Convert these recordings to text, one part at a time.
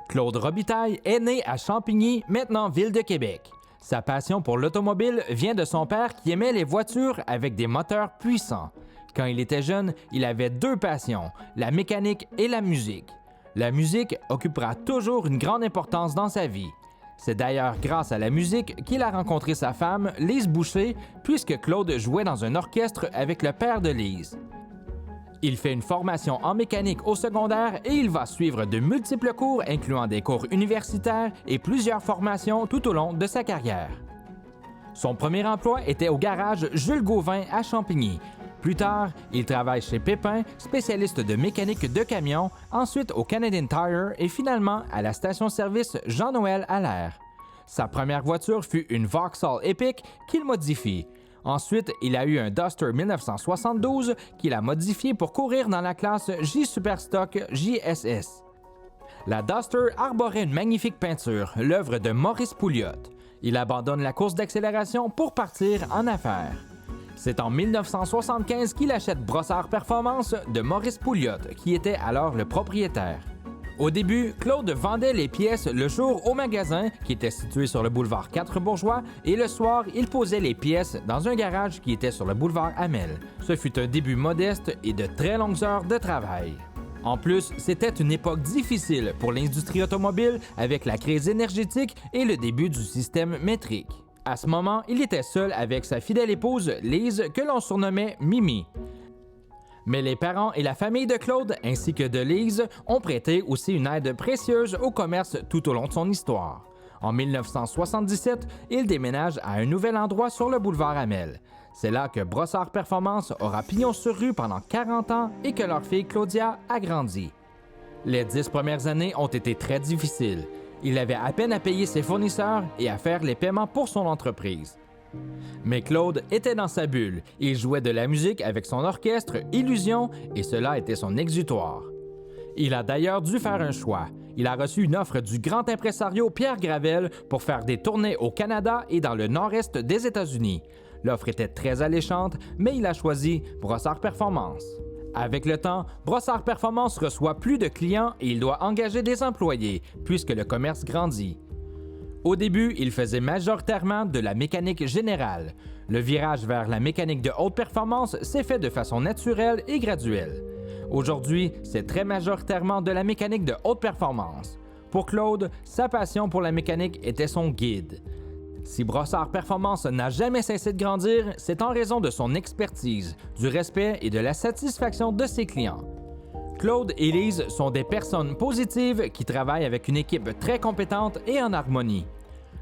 Claude Robitaille est né à Champigny, maintenant ville de Québec. Sa passion pour l'automobile vient de son père qui aimait les voitures avec des moteurs puissants. Quand il était jeune, il avait deux passions, la mécanique et la musique. La musique occupera toujours une grande importance dans sa vie. C'est d'ailleurs grâce à la musique qu'il a rencontré sa femme, Lise Boucher, puisque Claude jouait dans un orchestre avec le père de Lise. Il fait une formation en mécanique au secondaire et il va suivre de multiples cours, incluant des cours universitaires et plusieurs formations tout au long de sa carrière. Son premier emploi était au garage Jules Gauvin à Champigny. Plus tard, il travaille chez Pépin, spécialiste de mécanique de camions, ensuite au Canadian Tire et finalement à la station-service Jean-Noël Allaire. Sa première voiture fut une Vauxhall Epic qu'il modifie. Ensuite, il a eu un Duster 1972 qu'il a modifié pour courir dans la classe J Superstock JSS. La Duster arborait une magnifique peinture, l'œuvre de Maurice Pouliot. Il abandonne la course d'accélération pour partir en affaires. C'est en 1975 qu'il achète Brossard Performance de Maurice Pouliot, qui était alors le propriétaire. Au début, Claude vendait les pièces le jour au magasin, qui était situé sur le boulevard 4 Bourgeois, et le soir, il posait les pièces dans un garage qui était sur le boulevard Hamel. Ce fut un début modeste et de très longues heures de travail. En plus, c'était une époque difficile pour l'industrie automobile avec la crise énergétique et le début du système métrique. À ce moment, il était seul avec sa fidèle épouse, Lise, que l'on surnommait Mimi. Mais les parents et la famille de Claude, ainsi que de Lise, ont prêté aussi une aide précieuse au commerce tout au long de son histoire. En 1977, il déménage à un nouvel endroit sur le boulevard Hamel. C'est là que Brossard Performance aura pignon sur rue pendant 40 ans et que leur fille Claudia a grandi. Les 10 premières années ont été très difficiles. Il avait à peine à payer ses fournisseurs et à faire les paiements pour son entreprise. Mais Claude était dans sa bulle. Il jouait de la musique avec son orchestre Illusion et cela était son exutoire. Il a d'ailleurs dû faire un choix. Il a reçu une offre du grand impresario Pierre Gravel pour faire des tournées au Canada et dans le nord-est des États-Unis. L'offre était très alléchante, mais il a choisi Brossard Performance. Avec le temps, Brossard Performance reçoit plus de clients et il doit engager des employés, puisque le commerce grandit. Au début, il faisait majoritairement de la mécanique générale. Le virage vers la mécanique de haute performance s'est fait de façon naturelle et graduelle. Aujourd'hui, c'est très majoritairement de la mécanique de haute performance. Pour Claude, sa passion pour la mécanique était son guide. Si Brossard Performance n'a jamais cessé de grandir, c'est en raison de son expertise, du respect et de la satisfaction de ses clients. Claude et Lise sont des personnes positives qui travaillent avec une équipe très compétente et en harmonie.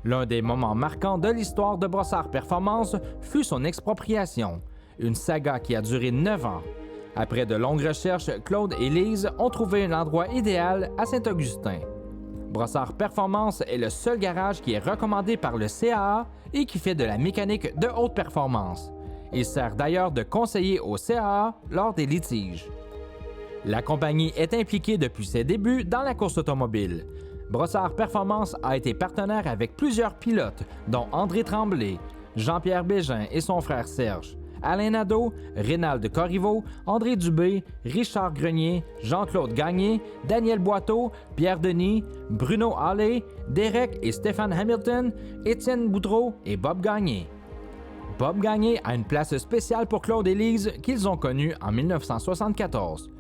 L'un des moments marquants de l'histoire de Brossard Performance fut son expropriation, une saga qui a duré 9 ans. Après de longues recherches, Claude et Lise ont trouvé un endroit idéal à Saint-Augustin. Brossard Performance est le seul garage qui est recommandé par le CAA et qui fait de la mécanique de haute performance. Il sert d'ailleurs de conseiller au CAA lors des litiges. La compagnie est impliquée depuis ses débuts dans la course automobile. Brossard Performance a été partenaire avec plusieurs pilotes, dont André Tremblay, Jean-Pierre Bégin et son frère Serge, Alain Nadeau, Rénald Corriveau, André Dubé, Richard Grenier, Jean-Claude Gagné, Daniel Boiteau, Pierre Denis, Bruno Halley, Derek et Stéphane Hamilton, Étienne Boudreau et Bob Gagné. Bob Gagné a une place spéciale pour Claude et Lise qu'ils ont connue en 1974.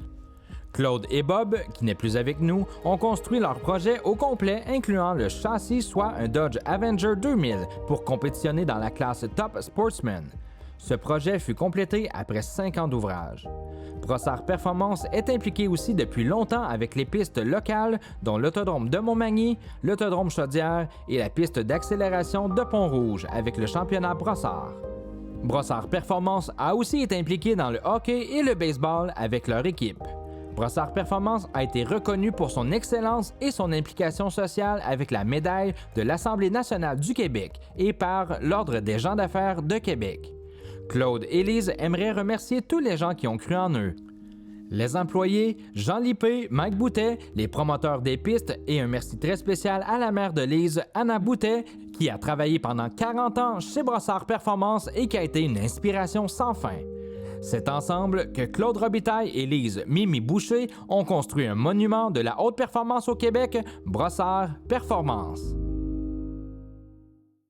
Claude et Bob, qui n'est plus avec nous, ont construit leur projet au complet, incluant le châssis, soit un Dodge Avenger 2000, pour compétitionner dans la classe Top Sportsman. Ce projet fut complété après 5 ans d'ouvrage. Brossard Performance est impliqué aussi depuis longtemps avec les pistes locales, dont l'autodrome de Montmagny, l'autodrome Chaudière et la piste d'accélération de Pont-Rouge avec le championnat Brossard. Brossard Performance a aussi été impliqué dans le hockey et le baseball avec leur équipe. Brossard Performance a été reconnu pour son excellence et son implication sociale avec la médaille de l'Assemblée nationale du Québec et par l'Ordre des gens d'affaires de Québec. Claude et Lise aimeraient remercier tous les gens qui ont cru en eux. Les employés, Jean Lippé, Mike Boutet, les promoteurs des pistes et un merci très spécial à la mère de Lise, Anna Boutet, qui a travaillé pendant 40 ans chez Brossard Performance et qui a été une inspiration sans fin. C'est ensemble que Claude Robitaille et Lise Mimi Boucher ont construit un monument de la haute performance au Québec, Brossard Performance.